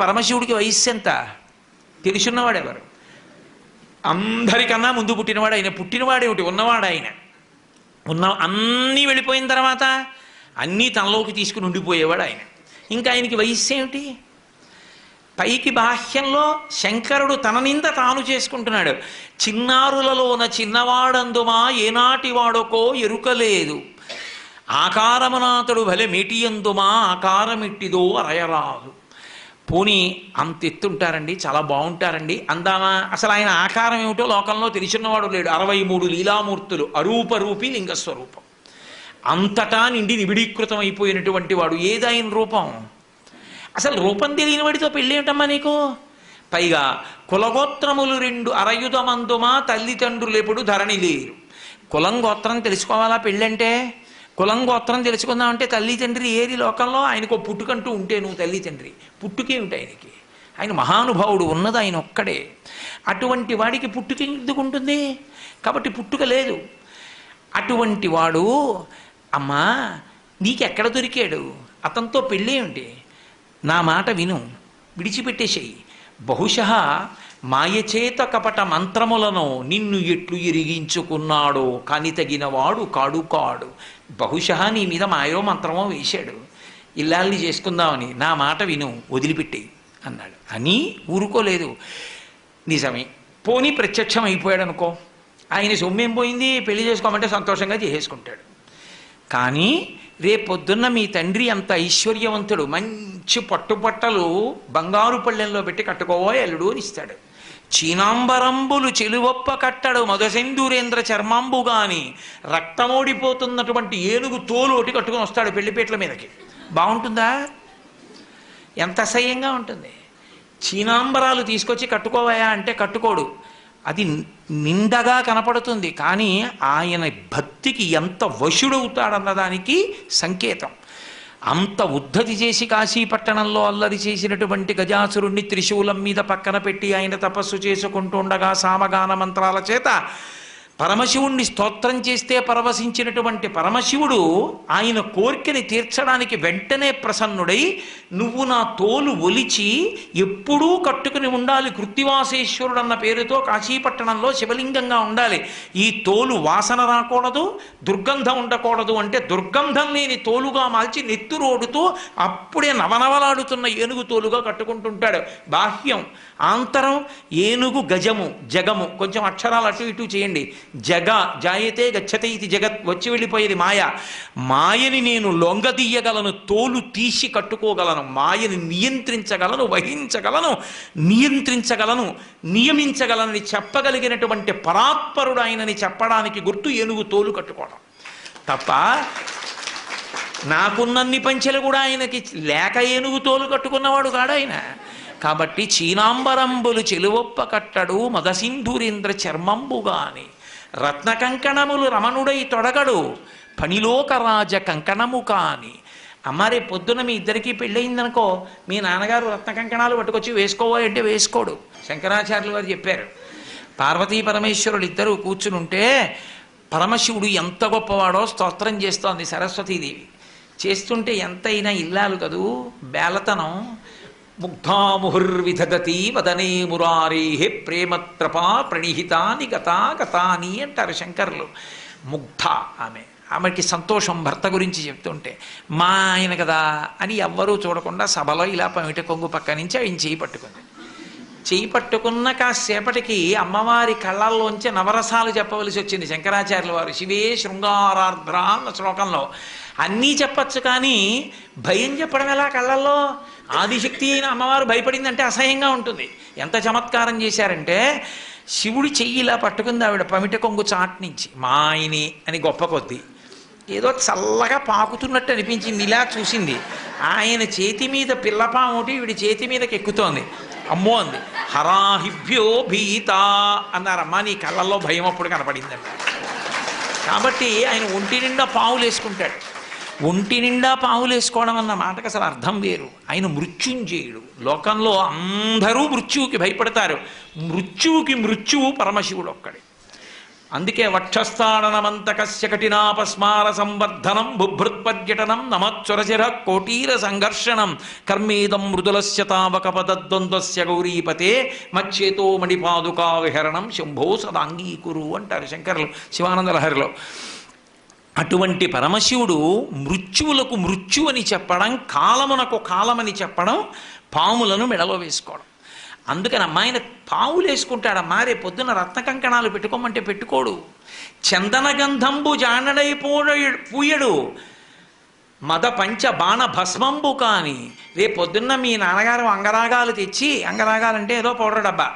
పరమశివుడికి వయస్సు ఎంత? తెలుసున్నవాడు ఎవరు? అందరికన్నా ముందు పుట్టినవాడు ఆయన. పుట్టినవాడేమిటి, ఉన్నవాడు ఆయన. అన్నీ వెళ్ళిపోయిన తర్వాత అన్నీ తనలోకి తీసుకుని ఉండిపోయేవాడు ఆయన. ఇంకా ఆయనకి వయస్సు ఏమిటి? పైకి బాహ్యంలో శంకరుడు తన నింద తాను చేసుకుంటున్నాడు. చిన్నారులలోన చిన్నవాడందుమా ఏనాటి వాడొకో ఎరుకలేదు, ఆకారమనాథుడు భలే మేటియందుమా ఆకారమిట్టిదో అరయరాదు. పోనీ అంత ఎత్తుంటారండి, చాలా బాగుంటారండి అందామా? అసలు ఆయన ఆకారం ఏమిటో లోకంలో తెలిసినవాడు లేడు. 63 లీలామూర్తులు, అరూపరూపి లింగస్వరూపం, అంతటా నిండి నిబిడీకృతం అయిపోయినటువంటి వాడు. ఏదాయన రూపం? అసలు రూపం తెలియని వాడితో పెళ్ళి ఏమిటమ్మా నీకు? పైగా కులగోత్రములు 2 అరయుధమందుమా తల్లిదండ్రులు ఎప్పుడు ధరణి లేరు. కులం గోత్రం తెలుసుకోవాలా పెళ్ళంటే? కులం గోత్రం తెలుసుకుందామంటే తల్లి తండ్రి ఏరి లోకంలో? ఆయనకు పుట్టుకంటూ ఉంటే నువ్వు తల్లి తండ్రి, పుట్టుకేమిటి ఆయనకి? ఆయన మహానుభావుడు, ఉన్నది ఆయన ఒక్కడే. అటువంటి వాడికి పుట్టుక ఎందుకు ఉంటుంది? కాబట్టి పుట్టుక లేదు. అటువంటి వాడు అమ్మా నీకెక్కడ దొరికాడు? అతనితో పెళ్ళి ఏమిటి? నా మాట విను, విడిచిపెట్టేసేయి. బహుశः మాయచేత కపట మంత్రములను నిన్ను ఎట్లు ఎరిగించుకున్నాడో కాని తగినవాడు కాడు కాడు. బహుశः నీ మీద మాయో మంత్రమో వేశాడు ఇల్లాల్ని చేసుకుందామని. నా మాట విను, వదిలిపెట్టేయి అన్నాడు. అని ఊరుకోలేదు. నిజమే, పోనీ ప్రత్యక్షం అయిపోయాడు అనుకో, ఆయన సొమ్మేం పోయింది, పెళ్లి చేసుకోమంటే సంతోషంగా చేసేసుకుంటాడు. కానీ రేపొద్దున్న మీ తండ్రి అంత ఐశ్వర్యవంతుడు, మంచి పట్టుపట్టలు బంగారు పళ్ళెంలో పెట్టి కట్టుకోవో ఎల్లుడు అని ఇస్తాడు. చీనాంబరంబులు చెలువొప్ప కట్టడు మధుసెందూరేంద్ర చర్మాంబు గాని, రక్తమోడిపోతున్నటువంటి ఏనుగు తోలు ఒకటి కట్టుకొని వస్తాడు పెళ్లిపేటల మీదకి. బాగుంటుందా? ఎంత అసహ్యంగా ఉంటుంది. చీనాంబరాలు తీసుకొచ్చి కట్టుకోవయా అంటే కట్టుకోడు. అది నిండగా కనపడుతుంది, కానీ ఆయన భక్తికి ఎంత వశుడవుతాడన్నదానికి సంకేతం. అంత ఉద్ధతి చేసి కాశీపట్టణంలో అల్లరి చేసినటువంటి గజాసురుణ్ణి త్రిశూలం మీద పక్కన పెట్టి ఆయన తపస్సు చేసుకుంటుండగా సామగాన మంత్రాల చేత పరమశివుణ్ణి స్తోత్రం చేస్తే పరవశించినటువంటి పరమశివుడు ఆయన కోరికని తీర్చడానికి వెంటనే ప్రసన్నుడై, నువ్వు నా తోలు ఒలిచి ఎప్పుడూ కట్టుకుని ఉండాలి, కృత్తివాసేశ్వరుడు అన్న పేరుతో కాశీపట్టణంలో శివలింగంగా ఉండాలి, ఈ తోలు వాసన రాకూడదు, దుర్గంధం ఉండకూడదు అంటే దుర్గంధం లేని తోలుగా మార్చి నెత్తురోడుతూ అప్పుడే నవనవలాడుతున్న ఏనుగు తోలుగా కట్టుకుంటుంటాడు. బాహ్యం, ఆంతరం ఏనుగు, గజము, జగము. కొంచెం అక్షరాలు అటు ఇటు చేయండి. జగ జాయతే గచ్చతే ఇది జగత్, వచ్చి వెళ్ళిపోయేది మాయ. మాయని నేను లొంగదీయగలను, తోలు తీసి కట్టుకోగలను, మాయని నియంత్రించగలను, వహించగలను, నియంత్రించగలను, నియమించగలనని చెప్పగలిగినటువంటి పరాత్పరుడు ఆయనని చెప్పడానికి గుర్తు ఏనుగు తోలు కట్టుకోవడం తప్ప నాకున్నన్ని పంచెలు కూడా ఆయనకి లేక ఏనుగు తోలు కట్టుకున్నవాడు కాడు ఆయన. కాబట్టి చీనాంబరంబులు చెలువొప్ప కట్టడు మదసింధూరేంద్ర చర్మంబుగాని, రత్న కంకణములు రమణుడై తొడగడు పనిలోకరాజ కంకణము కాని. అమ్మ రేపు పొద్దున మీ ఇద్దరికీ పెళ్ళయిందనుకో, మీ నాన్నగారు రత్న కంకణాలు పట్టుకొచ్చి వేసుకోవాలి అంటే వేసుకోడు. శంకరాచార్యులు వారు చెప్పారు, పార్వతీ పరమేశ్వరులు ఇద్దరు కూర్చునుంటే పరమశివుడు ఎంత గొప్పవాడో స్తోత్రం చేస్తోంది సరస్వతీదేవి. చేస్తుంటే ఎంతైనా ఇల్లాలు కదూ, బేలతనం. ముగ్ధాముహుర్విధదతి వదనే మురారేహే ప్రేమత్రపా ప్రణిహితాని గతా గతాని అంటారు శంకర్లు. ముగ్ధ ఆమెకి సంతోషం భర్త గురించి చెప్తుంటే. మా ఆయన కదా అని ఎవ్వరూ చూడకుండా సభలో ఇలా పమిట కొంగు పక్క నుంచి ఆయన చేయి పట్టుకుంది. చేయి పట్టుకున్న కాసేపటికి అమ్మవారి కళ్ళల్లోంచి నవరసాలు చెప్పవలసి వచ్చింది శంకరాచార్యుల వారు. శివే శృంగారార్ధ్ర అన్న శ్లోకంలో అన్నీ చెప్పచ్చు, కానీ భయం చెప్పడం ఎలా కళ్ళల్లో? ఆదిశక్తి అయిన అమ్మవారు భయపడిందంటే అసహ్యంగా ఉంటుంది. ఎంత చమత్కారం చేశారంటే, శివుడి చెయ్యి ఇలా పట్టుకుంది ఆవిడ పమిట కొంగు చాట్ నుంచి. మా ఆయనే అని గొప్ప కొద్దీ ఏదో చల్లగా పాకుతున్నట్టు అనిపించింది. ఇలా చూసింది, ఆయన చేతి మీద పిల్లపాము ఒకటి ఈవిడి చేతి మీదకి ఎక్కుతోంది. అమ్మో అంది. హరాహిభ్యో భీత అన్నారమ్మా, నీ కళ్ళల్లో భయం అప్పుడు కనపడిందంట. కాబట్టి ఆయన ఒంటి నిండా పావులు వేసుకుంటాడు. ఒంటి నిండా పావులు వేసుకోవడం అన్న మాటకు అసలు అర్థం వేరు. ఆయన మృత్యుంజయుడు. లోకంలో అందరూ మృత్యువుకి భయపడతారు. మృత్యువుకి మృత్యువు పరమశివుడు ఒక్కడే. అందుకే వక్షస్థాడనమంతకస్య కఠినాపస్మార సంవర్ధనం బుభృత్పర్యటనం నమచ్చురచిర కోటీర సంఘర్షణం కర్మేదం మృదులస్య తావక పదద్వంద్వస్య గౌరీపతే మచ్చేతో మణిపాదుకా విహరణం శంభో సదాంగీకురు అంటారు శంకరులు శివానంద లహరిలో. అటువంటి పరమశివుడు మృత్యువులకు మృత్యు అని చెప్పడం, కాలమునకు కాలమని చెప్పడం, పాములను మెడలో వేసుకోవడం. అందుకని అమ్మాయిన పావులు వేసుకుంటాడమ్మా. రేపు పొద్దున్న రత్న కంకణాలు పెట్టుకోమంటే పెట్టుకోడు. చందన గంధంబు జానడై పూయడు మద పంచ బాణ భస్మంబు కాని. రేపు పొద్దున్న మీ నాన్నగారు అంగరాగాలు తెచ్చి, అంగరాగాలంటే ఏదో పౌడర్ డబ్బా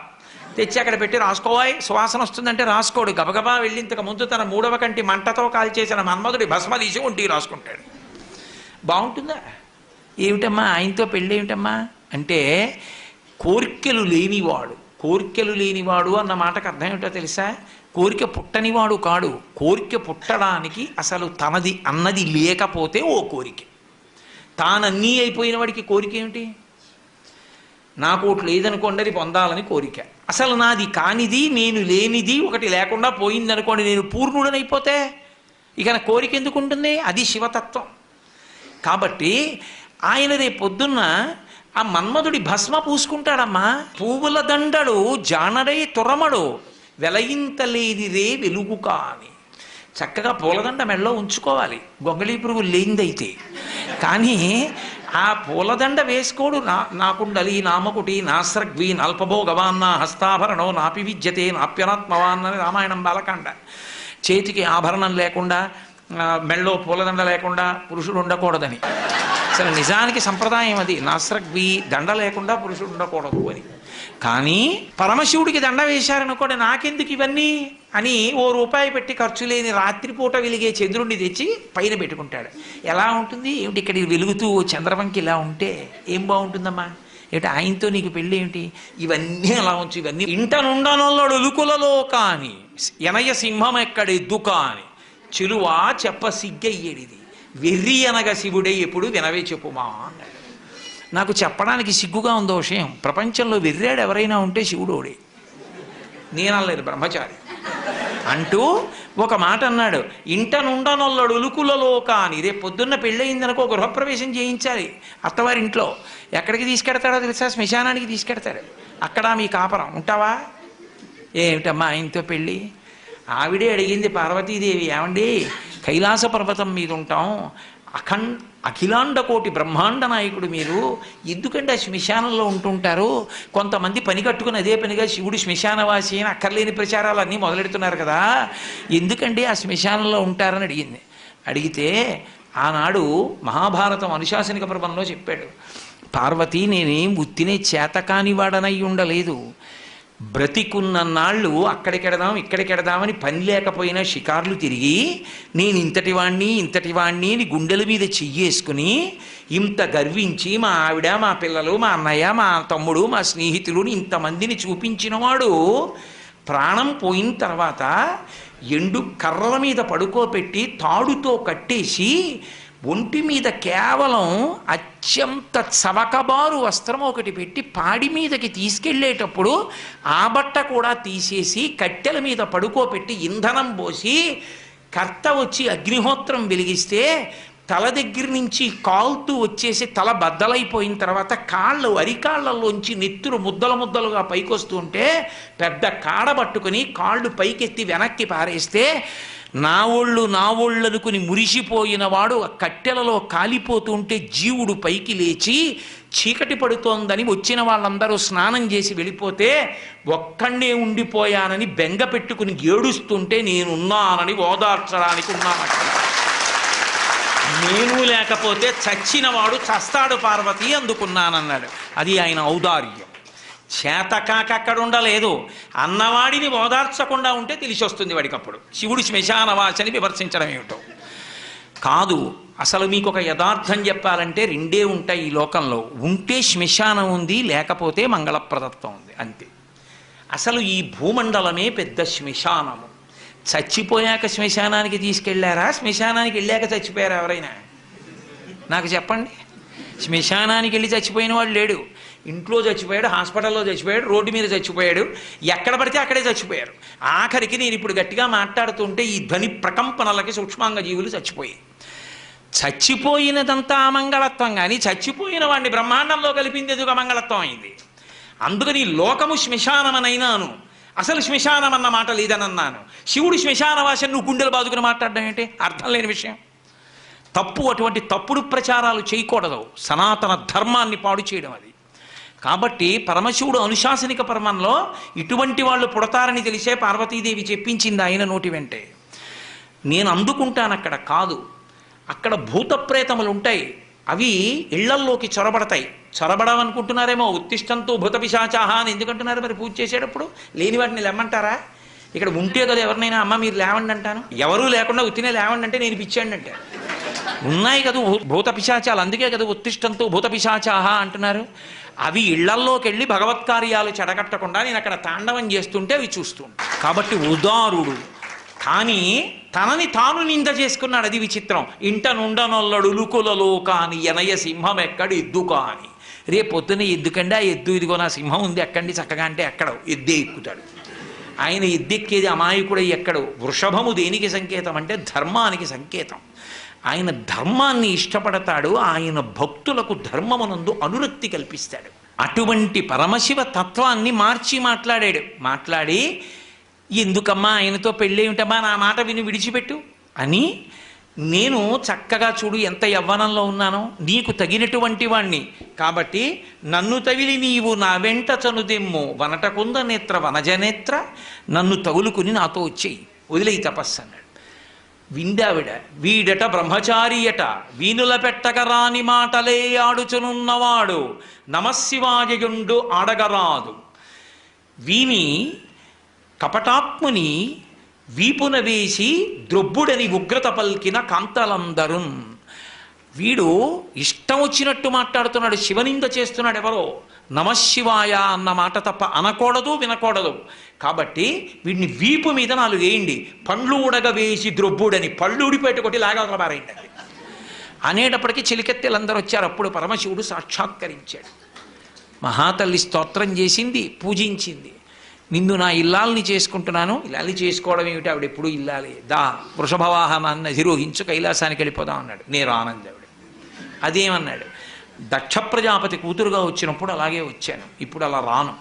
తెచ్చి అక్కడ పెట్టి రాసుకోవాలి, సువాసన వస్తుందంటే రాసుకోడు. గబగబా వెళ్ళి ఇంతకు ముందు తన 3వ కంటి మంటతో కాల్చేసిన మన్మధుడి భస్మ తీసి ఒంటికి రాసుకుంటాడు. బాగుంటుందా? ఏమిటమ్మా ఆయనతో పెళ్ళి ఏమిటమ్మా అంటే కోరికలు లేనివాడు. కోరికలు లేనివాడు అన్న మాటకు అర్థం ఏమిటో తెలుసా? కోరిక పుట్టనివాడు కాడు. కోరిక పుట్టడానికి అసలు తనది అన్నది లేకపోతే ఓ కోరిక. తానన్నీ అయిపోయిన వాడికి కోరిక ఏమిటి? నాకు ఒకటి లేదనుకోండి, అది పొందాలని కోరిక. అసలు నాది కానిది, నేను లేనిది ఒకటి లేకుండా పోయిందనుకోండి, నేను పూర్ణుడనైపోతే ఇక నా కోరిక ఎందుకు ఉంటుంది? అది శివతత్వం. కాబట్టి ఆయన రేపు పొద్దున్న ఆ మన్మధుడి భస్మ పూసుకుంటాడమ్మా. పువ్వుల దండడు జానడై తురమడు వెలయింతలేది రే వెలుగు కాని. చక్కగా పూలదండ మెడలో ఉంచుకోవాలి, గొంగళీ పురుగు లేనిదైతే. కానీ ఆ పూలదండ వేసుకోడు. నాకుండలి నామకుటి నాస్రగ్వి నల్పభోగవాన్న హస్తాభరణో నాపి విద్యతే నాప్యనాత్మవాన్ అని రామాయణం బాలకాండ. చేతికి ఆభరణం లేకుండా, మెళ్ళో పూలదండ లేకుండా పురుషుడు ఉండకూడదని. అసలు నిజానికి సంప్రదాయం అది. నాస్రగ్వి దండ లేకుండా పురుషుడు ఉండకూడదు అని. కానీ పరమశివుడికి దండ వేశారనుకోండి, నాకెందుకు ఇవన్నీ అని ₹1 పెట్టి ఖర్చు లేని రాత్రిపూట వెలిగే చంద్రుడిని తెచ్చి పైన పెట్టుకుంటాడు. ఎలా ఉంటుంది ఏమిటి? ఇక్కడ వెలుగుతూ చంద్రవంకి ఇలా ఉంటే ఏం బాగుంటుందమ్మా? ఏమిటి ఆయనతో నీకు పెళ్ళి ఏమిటి? ఇవన్నీ అలా ఉంచు. ఇవన్నీ ఇంటనుండనొల్లడు ఉలుకులలో కాని ఎనయ సింహం ఎక్కడెద్దు కాని చెలువా చెప్ప సిగ్గయ్యేడిది వెర్రి అనగ శివుడే ఎప్పుడు వినవే చెప్పుమా అన్నాడు. నాకు చెప్పడానికి సిగ్గుగా ఉందో విషయం. ప్రపంచంలో వెర్రాడు ఎవరైనా ఉంటే శివుడోడే. నేనలేదు, బ్రహ్మచారి అంటూ ఒక మాట అన్నాడు. ఇంటనుండనొల్లడు ఉలుకులలో కాని. రేపు పొద్దున్న పెళ్ళయిందనుకో గృహప్రవేశం చేయించాలి అత్తవారింట్లో. ఎక్కడికి తీసుకెడతాడో తెలుసా? శ్మశానానికి తీసుకెడతాడు. అక్కడ మీ కాపరం ఉంటావా? ఏమిటమ్మా ఆయనతో పెళ్ళి? ఆవిడే అడిగింది పార్వతీదేవి, ఏమండి కైలాస పర్వతం మీద ఉంటాం, అఖిలాండ కోటి బ్రహ్మాండ నాయకుడు మీరు, ఎందుకంటే ఆ శ్మశానంలో ఉంటుంటారు? కొంతమంది పని కట్టుకుని అదే పనిగా శివుడు శ్మశానవాసి అని అక్కర్లేని ప్రచారాలు అన్నీ మొదలెడుతున్నారు కదా, ఎందుకంటే ఆ శ్మశానంలో ఉంటారని అడిగింది. అడిగితే ఆనాడు మహాభారతం అనుశాసనిక పర్వంలో చెప్పాడు, పార్వతి నేనేం ఉత్తినే చేతకాని వాడనై ఉండలేదు. బ్రతికున్న నాళ్ళు అక్కడికెడదాం ఇక్కడికెడదామని పని లేకపోయినా షికార్లు తిరిగి నేను ఇంతటి వాణ్ణి అని గుండెల మీద చెయ్యేసుకుని ఇంత గర్వించి మా ఆవిడ, మా పిల్లలు, మా అన్నయ్య, మా తమ్ముడు, మా స్నేహితులు ఇంతమందిని చూపించినవాడు ప్రాణం పోయిన తర్వాత ఎండు కర్రల మీద పడుకోబెట్టి తాడుతో కట్టేసి ఒంటి మీద కేవలం అత్యంత చవకబారు వస్త్రం ఒకటి పెట్టి పాడి మీదకి తీసుకెళ్ళేటప్పుడు ఆ బట్ట కూడా తీసేసి కట్టెల మీద పడుకోబెట్టి ఇంధనం పోసి కర్త వచ్చి అగ్నిహోత్రం వెలిగిస్తే తల దగ్గర నుంచి కాలుతూ వచ్చేసి తల బద్దలైపోయిన తర్వాత కాళ్ళు అరికాళ్లలోంచి నెత్తురు ముద్దలుగా పైకొస్తుంటే పెద్ద కాడ పట్టుకుని కాళ్ళు పైకెత్తి వెనక్కి పారేస్తే నా ఒళ్ళు అనుకుని మురిసిపోయిన వాడు ఆ కట్టెలలో కాలిపోతుంటే జీవుడు పైకి లేచి చీకటి పడుతోందని వచ్చిన వాళ్ళందరూ స్నానం చేసి వెళ్ళిపోతే ఒక్కడే ఉండిపోయానని బెంగ పెట్టుకుని ఏడుస్తుంటే నేనున్నానని ఓదార్చడానికి ఉన్నానట. నేను లేకపోతే చచ్చినవాడు చస్తాడు పార్వతి, అందుకున్నానన్నాడు. అది ఆయన ఔదార్యం. చేతకాక అక్కడ ఉండలేదు. అన్నవాడిని ఓదార్చకుండా ఉంటే తెలిసి వస్తుంది వాడికప్పుడు శివుడు శ్మశానవాసని విమర్శించడం ఏమిటో కాదు. అసలు మీకు ఒక యథార్థం చెప్పాలంటే రెండే ఉంటాయి ఈ లోకంలో. ఉంటే శ్మశానం ఉంది, లేకపోతే మంగళప్రదత్వం ఉంది, అంతే. అసలు ఈ భూమండలమే పెద్ద శ్మశానము. చచ్చిపోయాక శ్మశానానికి తీసుకెళ్లారా? శ్మశానానికి వెళ్ళాక చచ్చిపోయారా ఎవరైనా? నాకు చెప్పండి. శ్మశానానికి వెళ్ళి చచ్చిపోయిన వాడు లేడు. ఇంట్లో చచ్చిపోయాడు, హాస్పిటల్లో చచ్చిపోయాడు, రోడ్డు మీద చచ్చిపోయాడు, ఎక్కడ పడితే అక్కడే చచ్చిపోయారు. ఆఖరికి నేను ఇప్పుడు గట్టిగా మాట్లాడుతుంటే ఈ ధ్వని ప్రకంపనలకి సూక్ష్మాంగ జీవులు చచ్చిపోయాయి. చచ్చిపోయినదంతా అమంగళత్వం, కానీ చచ్చిపోయిన వాడిని బ్రహ్మాండంలో కలిపింది ఎదుగు అమంగళత్వం అయింది. అందుకని లోకము శ్మశానమనైనాను, అసలు శ్మశానం అన్న మాట లేదనన్నాను. శివుడు శ్మశానవాసం నువ్వు గుండెలు బాదుకుని మాట్లాడడం ఏంటి? అర్థం లేని విషయం. తప్పు. అటువంటి తప్పుడు ప్రచారాలు చేయకూడదు. సనాతన ధర్మాన్ని పాడు చేయడం అది. కాబట్టి పరమశివుడు అనుశాసనిక పర్వంలో ఇటువంటి వాళ్ళు పుడతారని తెలిసే పార్వతీదేవి చెప్పించింది ఆయన నోటి వెంటే. నేను అందుకుంటాను అక్కడ కాదు. అక్కడ భూతప్రేతములు ఉంటాయి, అవి ఇళ్లల్లోకి చొరబడతాయి. చొరబడవనుకుంటున్నారేమో. ఉత్తిష్టంతో భూత పిశాచాహ అని ఎందుకంటున్నారు మరి పూజ చేసేటప్పుడు? లేని వాటిని లేమంటారా? ఇక్కడ ఉంటే కదా ఎవరినైనా అమ్మ మీరు లేవండి అంటాను. ఎవరూ లేకుండా ఉత్తినే లేవండి అంటే నేను పిచ్చాండి అంటే. ఉన్నాయి కదా భూత పిశాచాలు, అందుకే కదా ఉత్తిష్టంతో భూత పిశాచాహ అంటున్నారు. అవి ఇళ్లల్లోకి వెళ్ళి భగవత్కార్యాలు చెడగట్టకుండా నేను అక్కడ తాండవం చేస్తుంటే అవి చూస్తుంటాను. కాబట్టి ఉదారుడు, కానీ తనని తాను నింద చేసుకున్నాడు. అది విచిత్రం. ఇంట నుండనొల్లడు లుకులలో కాని ఎనయ సింహం ఎక్కడ ఎద్దు కాని. రేపు పొద్దున ఎద్దుకండి, ఆ ఎద్దు ఇదిగో నా సింహం ఉంది ఎక్కండి చక్కగా అంటే ఎక్కడో ఎద్దే ఎక్కుతాడు. ఆయన ఎద్దెక్కేది అమాయకుడై ఎక్కడో. వృషభము దేనికి సంకేతం అంటే ధర్మానికి సంకేతం. ఆయన ధర్మాన్ని ఇష్టపడతాడు. ఆయన భక్తులకు ధర్మమునందు అనురక్తి కల్పిస్తాడు. అటువంటి పరమశివ తత్వాన్ని మార్చి మాట్లాడాడు. మాట్లాడి ఎందుకమ్మా ఆయనతో పెళ్ళేమిటమ్మా, నా మాట విని విడిచిపెట్టు అని, నేను చక్కగా చూడు ఎంత యవ్వనంలో ఉన్నానో, నీకు తగినటువంటి వాణ్ణి కాబట్టి నన్ను తగిలి నీవు నా వెంట చనుదెమ్ము వనటకుంద నేత్ర వనజనేత్ర, నన్ను తగులుకుని నాతో వచ్చేయి, వదిలేయి తపస్సు అన్నాడు. విందావిడ. వీడట బ్రహ్మచారియట, వీనుల పెట్టగరాని మాటలే ఆడుచునున్నవాడు, నమశివాయయుండు ఆడగరాదు. వీని కపటాత్ముని వీపున వేసి ద్రొబ్బుడని ఉగ్రత పల్కిన కాంతలందరూ. వీడు ఇష్టం వచ్చినట్టు మాట్లాడుతున్నాడు, శివనింద చేస్తున్నాడు. ఎవరో నమశివాయ అన్న మాట తప్ప అనకూడదు, వినకూడదు. కాబట్టి వీడిని వీపు మీద 4 వేయండి, పండ్లు ఉడగ వేసి ద్రొబ్బుడని, పళ్ళు ఊడిపెట్టుకొట్టి లాగా పారేయండి అది అనేటప్పటికీ చిలికెత్తెలందరూ వచ్చారు. అప్పుడు పరమశివుడు సాక్షాత్కరించాడు. మహాతల్లి స్తోత్రం చేసింది, పూజించింది. నిన్ను నా ఇల్లాల్ని చేసుకుంటున్నాను. ఇల్లాల్ని చేసుకోవడం ఏమిటి? ఆవిడ ఎప్పుడు ఇల్లాలి. దా వృషభవాహనాన్ని అధిరోహించు, కైలాసానికి వెళ్ళిపోదాం అన్నాడు. నేను ఆనందావిడ. అదేమన్నాడు? దక్ష ప్రజాపతి కూతురుగా వచ్చినప్పుడు అలాగే వచ్చాను, ఇప్పుడు అలా రాను.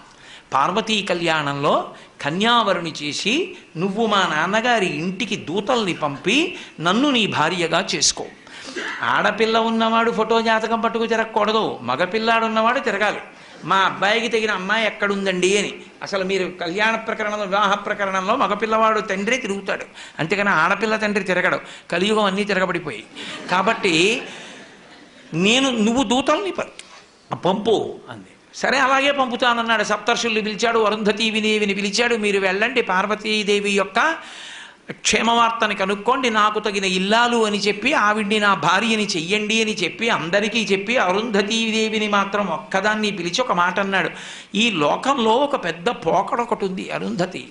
పార్వతీ కళ్యాణంలో కన్యావరుని చేసి నువ్వు మా నాన్నగారి ఇంటికి దూతల్ని పంపి నన్ను నీ భార్యగా చేసుకో. ఆడపిల్ల ఉన్నవాడు ఫోటో జాతకం పట్టుకు తిరగకూడదు, మగపిల్లాడు ఉన్నవాడు తిరగాలి. మా అబ్బాయికి తగిన అమ్మాయి ఎక్కడుందండి అని. అసలు మీరు కళ్యాణ ప్రకరణంలో, వివాహ ప్రకరణంలో మగపిల్లవాడు తండ్రి తిరుగుతాడు, అంతేకాని ఆడపిల్ల తండ్రి తిరగడు. కలియుగం అన్నీ తిరగబడిపోయి. కాబట్టి నువ్వు దూతల్ని పంపు అంది. సరే అలాగే పంపుతానన్నాడు. సప్తర్షుల్ని పిలిచాడు, అరుంధతీదేవిని పిలిచాడు. మీరు వెళ్ళండి, పార్వతీదేవి యొక్క క్షేమవార్తని కనుక్కోండి, నాకు తగిన ఇల్లాలు అని చెప్పి ఆవిడ్ని నా భార్యని చెయ్యండి అని చెప్పి అందరికీ చెప్పి అరుంధతీదేవిని మాత్రం ఒక్కదాన్ని పిలిచి ఒక మాట అన్నాడు. ఈ లోకంలో ఒక పెద్ద పోకడొకటి ఉంది. అరుంధతి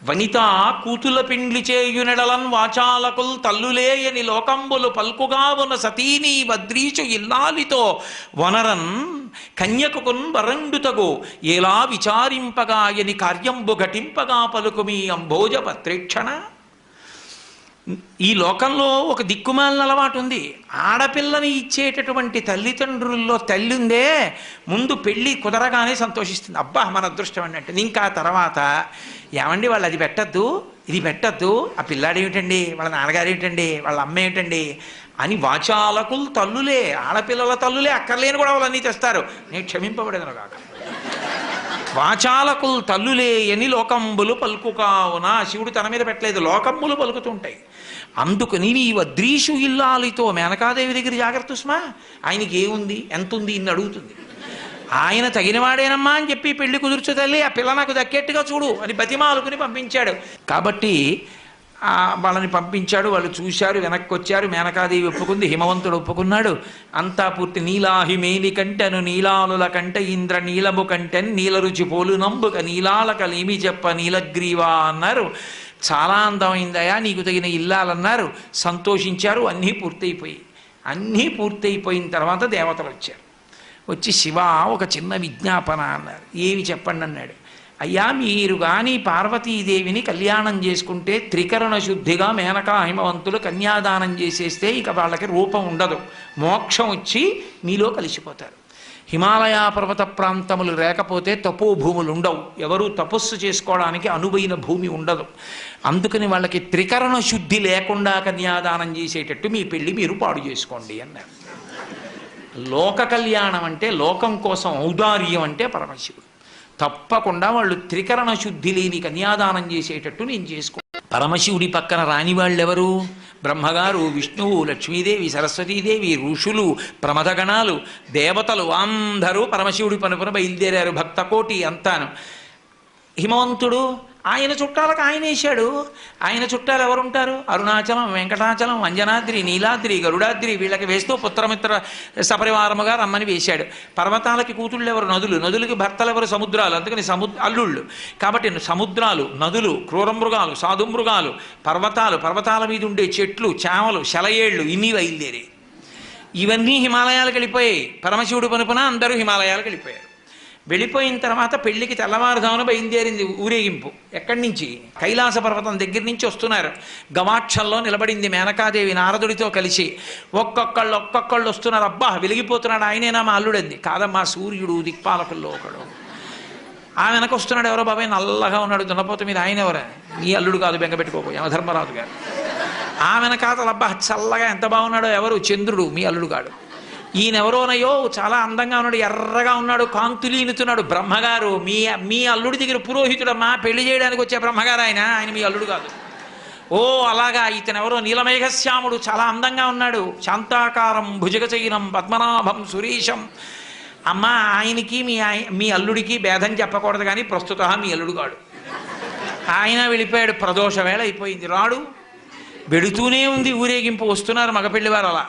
వనిత కూతుల పిండ్లి చేయునెడలన్ వాచాలకుల్ తల్లులేయని లోకంబులు పల్కుగా ఉన్న సతీని వద్రీచు ఇల్లాలితో వనరన్ కన్యకుకున్ వరండుతగు ఎలా విచారింపగా ఎని కార్యంబు ఘటింపగా పలుకు మీ అంభోజ పత్రేక్షణ. ఈ లోకంలో ఒక దిక్కుమాలిన అలవాటు ఉంది. ఆడపిల్లని ఇచ్చేటటువంటి తల్లిదండ్రుల్లో తల్లి ఉందే, ముందు పెళ్ళి కుదరగానే సంతోషిస్తుంది. అబ్బా మన అదృష్టం అన్నట్టు. ఇంకా తర్వాత ఏమండి వాళ్ళు అది పెట్టద్దు, ఇది పెట్టద్దు, ఆ పిల్లాడు ఏమిటండి, వాళ్ళ నాన్నగారు ఏమిటండి, వాళ్ళ అమ్మ ఏమిటండి అని వాచాలకులు తల్లులే, ఆడపిల్లల తల్లులే అక్కర్లేని కూడా వాళ్ళన్నీ తెస్తారు. నేను క్షమింపబడేదను కాక. వాచాలకులు తల్లులే అని లోకంబులు పలుకు కావున. శివుడు తన మీద పెట్టలేదు, లోకంబులు పలుకుతుంటాయి. అందుకని నీ వద్రీషు ఇల్లాలితో, మేనకాదేవి దగ్గర జాగ్రత్త సుమా. ఆయనకి ఏముంది, ఎంత ఉంది ఇన్ని అడుగుతుంది. ఆయన తగినవాడేనమ్మా అని చెప్పి పెళ్లి కుదుర్చు తల్లి, ఆ పిల్ల నాకు దక్కేట్టుగా చూడు అని బతిమాలుకుని పంపించాడు. కాబట్టి వాళ్ళని పంపించాడు. వాళ్ళు చూశారు, వెనక్కి వచ్చారు. మేనకాదేవి ఒప్పుకుంది, హిమవంతుడు ఒప్పుకున్నాడు. అంతా పూర్తి. నీలాహిమేని కంటెను నీలాలుల కంటే ఇంద్ర నీలము కంటెన్ నీల రుచి పోలు నంబుక నీలాలకలేమి చెప్ప నీలగ్రీవా అన్నారు. చాలా అందమైందయా, నీకు తగిన ఇల్లాలన్నారు. సంతోషించారు. అన్నీ పూర్తయిపోయి తర్వాత దేవతలు వచ్చారు. వచ్చి శివ ఒక చిన్న విజ్ఞాపన అన్నారు. ఏమి చెప్పండి అన్నాడు. అయ్యా మీరు కానీ పార్వతీదేవిని కళ్యాణం చేసుకుంటే త్రికరణ శుద్ధిగా మేనకా హిమవంతులు కన్యాదానం చేసేస్తే ఇక వాళ్ళకి రూపం ఉండదు, మోక్షం వచ్చి మీలో కలిసిపోతారు. హిమాలయ పర్వత ప్రాంతములు లేకపోతే తపోభూములు ఉండవు, ఎవరూ తపస్సు చేసుకోవడానికి అనువైన భూమి ఉండదు. అందుకని వాళ్ళకి త్రికరణ శుద్ధి లేకుండా కన్యాదానం చేసేటట్టు మీ పెళ్ళి మీరు పాడు చేసుకోండి అన్నారు. లోక కళ్యాణం అంటే లోకం కోసం ఔదార్యం అంటే పరమశివుడు. తప్పకుండా వాళ్ళు త్రికరణ శుద్ధి లేని కన్యాదానం చేసేటట్టు నేను చేసుకో. పరమశివుడి పక్కన రాని వాళ్ళెవరు? బ్రహ్మగారు, విష్ణువు, లక్ష్మీదేవి, సరస్వతీదేవి, ఋషులు, ప్రమథగణాలు, దేవతలు అందరూ పరమశివుడి పనుపున బయలుదేరారు. భక్తకోటి అంతాను. హిమవంతుడు ఆయన చుట్టాలకు ఆయన వేశాడు. ఆయన చుట్టాలు ఎవరుంటారు? అరుణాచలం, వెంకటాచలం, అంజనాద్రి, నీలాద్రి, గరుడాద్రి వీళ్ళకి వేస్తూ పుత్రమిత్ర సపరివారముగా రమ్మని వేశాడు. పర్వతాలకి కూతుళ్ళు ఎవరు? నదులు. నదులకి భర్తలు ఎవరు? సముద్రాలు. అందుకని అల్లుళ్ళు. కాబట్టి సముద్రాలు, నదులు, క్రూరమృగాలు, సాధుమృగాలు, పర్వతాలు, పర్వతాల మీద ఉండే చెట్లు, చామలు, శలయేళ్ళు ఇన్ని బయలుదేరి ఇవన్నీ హిమాలయాలకు వెళ్ళిపోయాయి. పరమశివుడు పనుపున అందరూ హిమాలయాలకు వెళ్ళిపోయారు. వెళ్ళిపోయిన తర్వాత పెళ్లికి తెల్లవారుజామున బయలుదేరింది ఊరేగింపు. ఎక్కడి నుంచి? కైలాస పర్వతం దగ్గర నుంచి వస్తున్నారు. గవాక్షంలో నిలబడింది మేనకాదేవి నారదుడితో కలిసి. ఒక్కొక్కళ్ళు వస్తున్నారు. అబ్బా వెలిగిపోతున్నాడు, ఆయనేనా మా అల్లుడంది. కాదమ్మా, సూర్యుడు దిక్పాలకుల్లో ఒకడు. ఆ వెనక వస్తున్నాడు. ఎవరో బాబాయ్ నల్లగా ఉన్నాడు దున్నపోత మీద, ఆయన ఎవరా? నీ అల్లుడు కాదు, బెంగపెట్టుకోకు, యమధర్మరాజు గారు. ఆ వెనకాతలు అబ్బా చల్లగా ఎంత బాగున్నాడో, ఎవరు? చంద్రుడు, మీ అల్లుడు కాడు. ఈయనెవరోనయ్యో చాలా అందంగా ఉన్నాడు, ఎర్రగా ఉన్నాడు, కాంతులీనుతున్నాడు. బ్రహ్మగారు, మీ అల్లుడి దగ్గర పురోహితుడమ్మా, పెళ్లి చేయడానికి వచ్చే బ్రహ్మగారు ఆయన మీ అల్లుడు కాదు. ఓ అలాగా, ఇతనెవరో నీలమేఘశ్యాముడు, చాలా అందంగా ఉన్నాడు, శాంతాకారం, భుజగచైనం, పద్మనాభం, సురీశం. అమ్మ ఆయనకి మీ అల్లుడికి భేదం చెప్పకూడదు, కానీ ప్రస్తుత మీ అల్లుడు కాడు. ఆయన వెళ్ళిపోయాడు. ప్రదోష వేళ అయిపోయింది, రాడు. వెడుతూనే ఉంది ఊరేగింపు. వస్తున్నారు మగపెళ్లివారు. అలా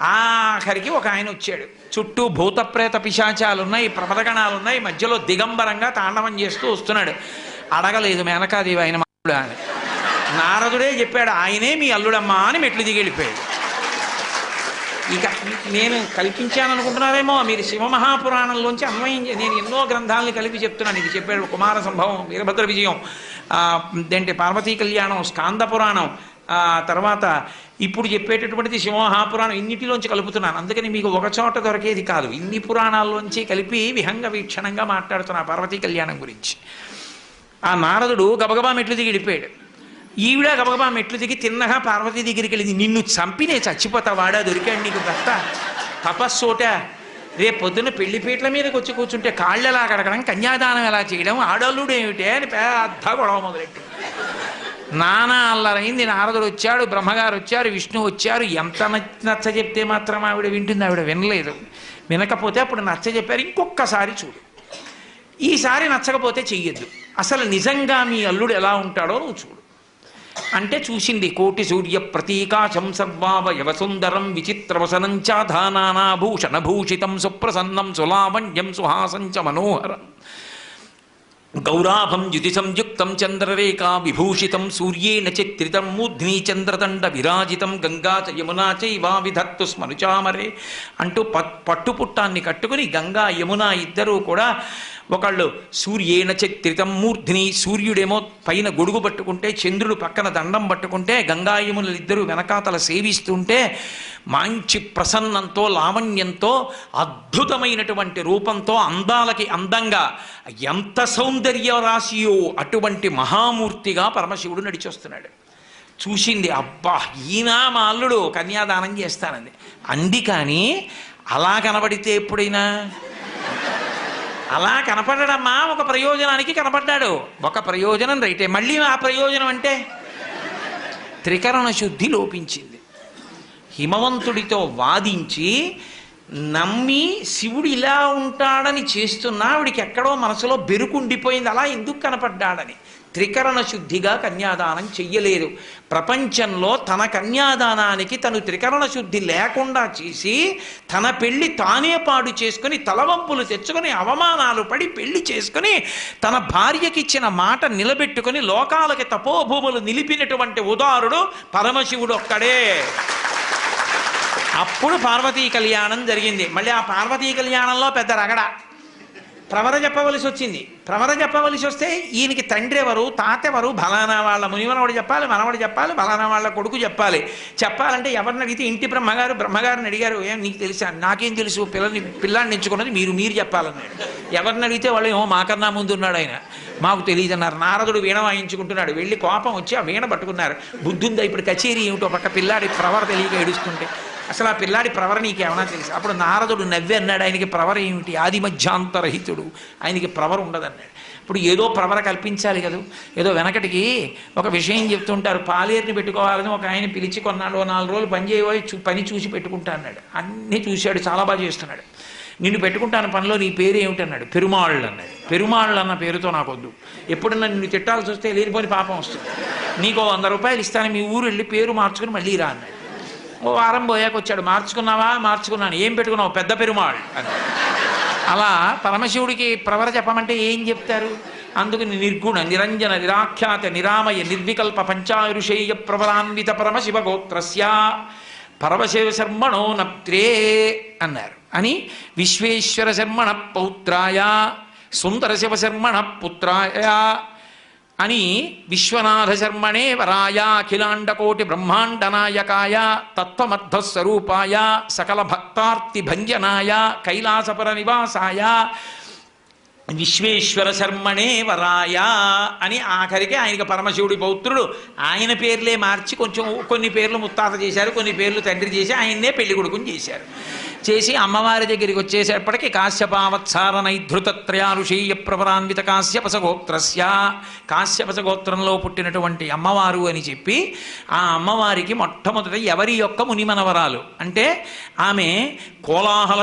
ఆఖరికి ఒక ఆయన వచ్చాడు. చుట్టూ భూతప్రేత పిశాచాలు ఉన్నాయి, ప్రమదగణాలు ఉన్నాయి, మధ్యలో దిగంబరంగా తాండవం చేస్తూ వస్తున్నాడు. అడగలేదు మేనకాదేవి ఆయన అల్లుడా అని. నారదుడే చెప్పాడు, ఆయనే మీ అల్లుడమ్మా అని మెట్లు దిగి వెళ్ళిపోయాడు. ఇక నేను కల్పించాను అనుకుంటున్నారేమో, మీరు శివమహాపురాణంలోంచి అన్వయం నేను ఎన్నో గ్రంథాలని కలిపి చెప్తున్నాను. ఇది చెప్పాడు కుమార సంభవం, వీరభద్ర విజయం, ఏంటి పార్వతీ కళ్యాణం, స్కాంద పురాణం, తర్వాత ఇప్పుడు చెప్పేటటువంటిది శివమహాపురాణం, ఇన్నిటిలోంచి కలుపుతున్నాను. అందుకని మీకు ఒక చోట దొరికేది కాదు, ఇన్ని పురాణాల్లోంచి కలిపి విహంగ వీక్షణంగా మాట్లాడుతున్నా పార్వతీ కళ్యాణం గురించి. ఆ నారదుడు గబగబా మెట్లు దిగి వెళ్ళిపోయాడు. ఈవిడ గబగబా మెట్లు దిగి తిన్నగా పార్వతీ దగ్గరికి వెళ్ళింది. నిన్ను చంపి నేను చచ్చిపోతా, వాడా దొరికాడు నీకు భర్త, తపస్సోట. రేపు పొద్దున్న పెళ్లిపీటల మీదకి వచ్చి కూర్చుంటే కాళ్ళు ఎలా కడగడం, కన్యాదానం ఎలా చేయడం, ఆడల్లుడు ఏమిటే అని పెద్ద గొడవ మొదలెట్టి నానా అల్లరైంది. నారదుడు వచ్చాడు, బ్రహ్మగారు వచ్చారు, విష్ణువు వచ్చారు. ఎంత నచ్చ చెప్తే మాత్రం ఆవిడ వింటుంది? ఆవిడ వినలేదు. వినకపోతే అప్పుడు నచ్చ చెప్పారు, ఇంకొక్కసారి చూడు, ఈసారి నచ్చకపోతే చెయ్యొద్దు, అసలు నిజంగా మీ అల్లుడు ఎలా ఉంటాడో నువ్వు చూడు అంటే చూసింది. కోటి సూర్య ప్రతీకాశం సర్వావయవ సుందరం విచిత్రవసనం చాధానాభూషణభూషితం సుప్రసన్నం సులావణ్యం సుహాసంచ మనోహరం గౌరాభం యుతి సంయుక్తం చంద్రరేఖా విభూషితం సూర్యేణ చిత్రితం మూర్ధ్ని చంద్రదండ విరాజితం గంగా చ యమునా చైవా విధత్తు స్మరుచామరే అంటూ పట్టుపుట్టాన్ని కట్టుకుని గంగా యమున ఇద్దరూ కూడా ఒకళ్ళు సూర్యేణ చిత్రితం మూర్ధ్ని, సూర్యుడేమో పైన గొడుగు పట్టుకుంటే, చంద్రుడు పక్కన దండం పట్టుకుంటే, గంగా యమునలు ఇద్దరు వెనకాతల సేవిస్తుంటే మంచి ప్రసన్నంతో లావణ్యంతో అద్భుతమైనటువంటి రూపంతో అందాలకి అందంగా ఎంత సౌందర్య రాశియో అటువంటి మహామూర్తిగా పరమశివుడు నడిచొస్తున్నాడు. చూసింది, అబ్బా ఈయన మా అల్లుడు, కన్యాదానం చేస్తానంది అంది. కానీ అలా కనబడితే ఎప్పుడైనా అలా కనపడడమ్మా, ఒక ప్రయోజనానికి కనపడ్డాడు. ఒక ప్రయోజనం రైటే, మళ్ళీ ఆ ప్రయోజనం అంటే త్రికరణ శుద్ధి లోపించింది. హిమవంతుడితో వాదించి నమ్మి శివుడు ఇలా ఉంటాడని చేస్తున్నా ఆవిడికి ఎక్కడో మనసులో బెరుకుండిపోయింది, అలా ఎందుకు కనపడ్డాడని. త్రికరణ శుద్ధిగా కన్యాదానం చెయ్యలేదు. ప్రపంచంలో తన కన్యాదానానికి తను త్రికరణ శుద్ధి లేకుండా చేసి తన పెళ్లి తానే పాడు చేసుకుని తలవంపులు తెచ్చుకొని అవమానాలు పడి పెళ్లి చేసుకుని తన భార్యకిచ్చిన మాట నిలబెట్టుకుని లోకాలకి తపోభూములు నిలిపినటువంటి ఉదారుడు పరమశివుడు ఒక్కడే. అప్పుడు పార్వతీ కళ్యాణం జరిగింది. మళ్ళీ ఆ పార్వతీ కళ్యాణంలో పెద్ద రగడ. ప్రవర చెప్పవలసి వచ్చింది. ప్రవర చెప్పవలసి వస్తే ఈయనకి తండ్రి ఎవరు, తాత ఎవరు, బలానా వాళ్ళ మునిమనవాడు చెప్పాలి, మనవాడు చెప్పాలి, బలానా వాళ్ళ కొడుకు చెప్పాలి. చెప్పాలంటే ఎవరిని అడిగితే ఇంటి బ్రహ్మగారిని అడిగారు, ఏం నీకు తెలుసా? నాకేం తెలుసు, పిల్లాన్ని ఎంచుకున్నది మీరు చెప్పాలన్నాడు. ఎవరిని అడిగితే వాళ్ళు ఏమో మాకన్నా ముందు ఉన్నాడు ఆయన, మాకు తెలియదు అన్నారు. నారదుడు వీణ వాయించుకుంటున్నాడు. వెళ్ళి కోపం వచ్చి ఆ వీణ పట్టుకున్నారు. బుద్ధుందా ఇప్పుడు కచేరీ ఏమిటో, పక్క పిల్లాడి ప్రవర తెలియక ఏడుస్తుంటే, అసలు ఆ పిల్లాడి ప్రవర నీకేమన్నా తెలుసు? అప్పుడు నారదుడు నవ్వి అన్నాడు, ఆయనకి ప్రవర ఏమిటి, ఆది మధ్యాంతరహితుడు, ఆయనకి ప్రవర ఉండదన్నాడు. ఇప్పుడు ఏదో ప్రవర కల్పించాలి కదా. ఏదో వెనకటికి ఒక విషయం చెప్తుంటారు, పాలేరుని పెట్టుకోవాలని ఒక ఆయన పిలిచి కొన్నాడు, 4 రోజులు పని చేయబోయి పని చూసి పెట్టుకుంటా అన్నాడు. అన్నీ చూశాడు, చాలా బాగా చేస్తున్నాడు. నిన్ను పెట్టుకుంటాను పనిలో, నీ పేరు ఏమిటన్నాడు. పెరుమాళ్ళు అన్నాడు. పెరుమాళ్ళు అన్న పేరుతో నాకొద్దు, ఎప్పుడన్నా నిన్ను తిట్టాల్సి వస్తే లేనిపోని పాపం వస్తుంది, నీకు 100 రూపాయలు ఇస్తాను, మీ ఊరు వెళ్ళి పేరు మార్చుకుని మళ్ళీ రా అన్నాడు. ఓ వారం పోయాక వచ్చాడు, మార్చుకున్నావా? మార్చుకున్నాను. ఏం పెట్టుకున్నావు? పెద్ద పెరుమాళ్ అని. అలా పరమశివుడికి ప్రవర చెప్పమంటే ఏం చెప్తారు? అందుకు నిర్గుణ నిరంజన నిరాఖ్యాత నిరామయ నిర్వికల్ప పంచారుషేయ ప్రవరాన్విత పరమశివ గోత్రస్య పరమశివ శర్మణో నప్త్రే అన్నారు. అని విశ్వేశ్వర శర్మణ పౌత్రాయ సుందర శివ శర్మణ పుత్రాయ అని విశ్వనాథ శర్మణే వరాయ అఖిలాండకోటి బ్రహ్మాండ నాయకాయ తత్వమర్థస్వరూపాయ సకల భక్తార్తి భంజనాయ కైలాసపుర నివాసాయ విశ్వేశ్వర శర్మణే వరాయ అని ఆఖరికి ఆయనకి పరమశివుడి పౌత్రుడు. ఆయన పేర్లే మార్చి కొంచెం కొన్ని పేర్లు ముత్తాత చేశారు, కొన్ని పేర్లు తండ్రి చేసి ఆయన్నే పెళ్లి కొడుకుని చేశారు. చేసి అమ్మవారి దగ్గరికి వచ్చేసేపటికి కాశ్యపావత్సార నైధృతత్రయారుషేయ ప్రవరాన్విత కాశ్యపసగోత్రస్య కాశ్యపసగోత్రంలో పుట్టినటువంటి అమ్మవారు అని చెప్పి ఆ అమ్మవారికి మొట్టమొదట ఎవరి యొక్క మునిమనవరాలు అంటే ఆమె కోలాహల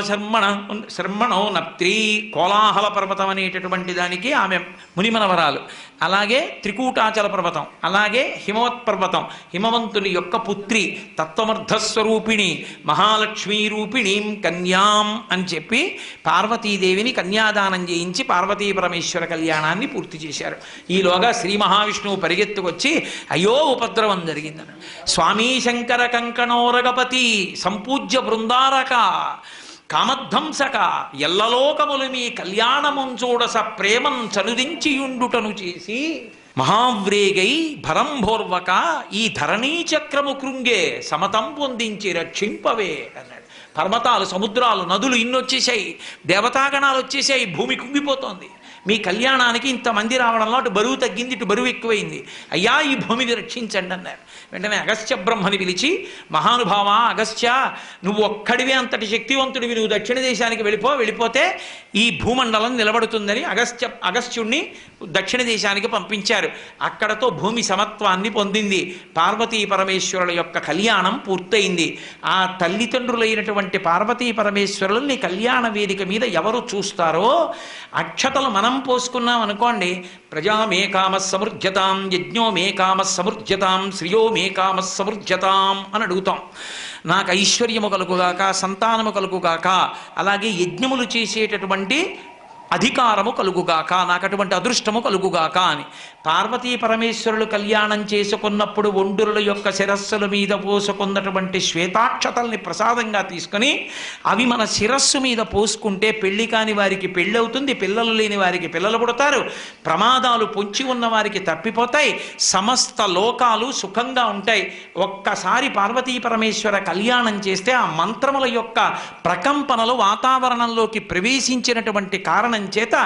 శర్మణో నప్త్రి, కోలాహల పర్వతం అనేటటువంటి దానికి ఆమె మునిమనవరాలు. అలాగే త్రికూటాచల పర్వతం, అలాగే హిమవత్ పర్వతం, హిమవంతుని యొక్క పుత్రి, తత్వమర్థస్వరూపిణి, మహాలక్ష్మీ రూపిణీం కన్యాం అని చెప్పి పార్వతీదేవిని కన్యాదానం చేయించి పార్వతీ పరమేశ్వర కళ్యాణాన్ని పూర్తి చేశారు. ఈలోగా శ్రీ మహావిష్ణువు పరిగెత్తుకొచ్చి అయ్యో ఉపద్రవం జరిగిందని, స్వామీ శంకర కంకణోరగపతి సంపూజ్య బృందారక కామధ్వంసక ఎల్లలోకములు మీ కళ్యాణముం చూడస ప్రేమం చనుదించియుండుటను చేసి మహావ్రేగై భరంభోర్వక ఈ ధరణీచక్రము కృంగే సమతం పొందించి రక్షింపవే అన్నాడు. పర్వతాలు, సముద్రాలు, నదులు ఇన్నొచ్చేసాయి, దేవతాగణాలు వచ్చేసాయి, భూమి కుంగిపోతోంది. మీ కళ్యాణానికి ఇంతమంది రావడంలో అటు బరువు తగ్గింది, ఇటు బరువు ఎక్కువైంది, అయ్యా ఈ భూమిని రక్షించండి అన్నారు. వెంటనే అగస్త్య బ్రహ్మని పిలిచి, మహానుభావ అగస్త్య, నువ్వు ఒక్కడివే అంతటి శక్తివంతుడివి, నువ్వు దక్షిణ దేశానికి వెళ్ళిపోతే ఈ భూమండలం నిలబడుతుందని అగస్త్యుణ్ణి దక్షిణ దేశానికి పంపించారు. అక్కడతో భూమి సమత్వాన్ని పొందింది. పార్వతీ పరమేశ్వరుల యొక్క కళ్యాణం పూర్తయింది. ఆ తల్లిదండ్రులైనటువంటి పార్వతీ పరమేశ్వరుల్ని కళ్యాణ వేదిక మీద ఎవరు చూస్తారో అక్షతలు మనం పోసుకున్నాం అనుకోండి, ప్రజా మే కామ సమృజ్యతాం, యజ్ఞో మే కామ సమృజ్యతాం, శ్రియో మే కామ సమృజ్యతాం అని అడుగుతాం. నాకు ఐశ్వర్యము కలుగుగాక, సంతానము కలుగుగాక, అలాగే యజ్ఞములు చేసేటటువంటి అధికారము కలుగుగాక, నాకు అటువంటి అదృష్టము కలుగుగాక అని. పార్వతీ పరమేశ్వరులు కళ్యాణం చేసుకున్నప్పుడు ఒండురుల యొక్క శిరస్సుల మీద పోసుకున్నటువంటి శ్వేతాక్షతల్ని ప్రసాదంగా తీసుకుని అవి మన శిరస్సు మీద పోసుకుంటే పెళ్లి కాని వారికి పెళ్ళి అవుతుంది, పిల్లలు లేని వారికి పిల్లలు పుడతారు, ప్రమాదాలు పొంచి ఉన్న వారికి తప్పిపోతాయి, సమస్త లోకాలు సుఖంగా ఉంటాయి. ఒక్కసారి పార్వతీ పరమేశ్వర కళ్యాణం చేస్తే ఆ మంత్రముల యొక్క ప్రకంపనలు వాతావరణంలోకి ప్రవేశించినటువంటి కారణం చేత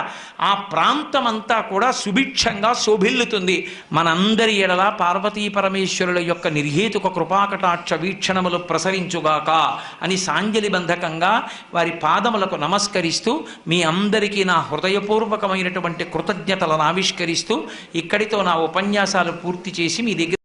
ఆ ప్రాంతమంతా కూడా సుభిక్షంగా శోభిల్లుతుంది. మనందరి ఎడల పార్వతీ పరమేశ్వరుల యొక్క నిర్హేతుక కృపాకటాక్ష వీక్షణములు ప్రసరించుగాక అని సాంజలి బంధకంగా వారి పాదములకు నమస్కరిస్తూ మీ అందరికీ నా హృదయపూర్వకమైనటువంటి కృతజ్ఞతలను ఆవిష్కరిస్తూ ఇక్కడితో నా ఉపన్యాసాలు పూర్తి చేసి మీ దగ్గర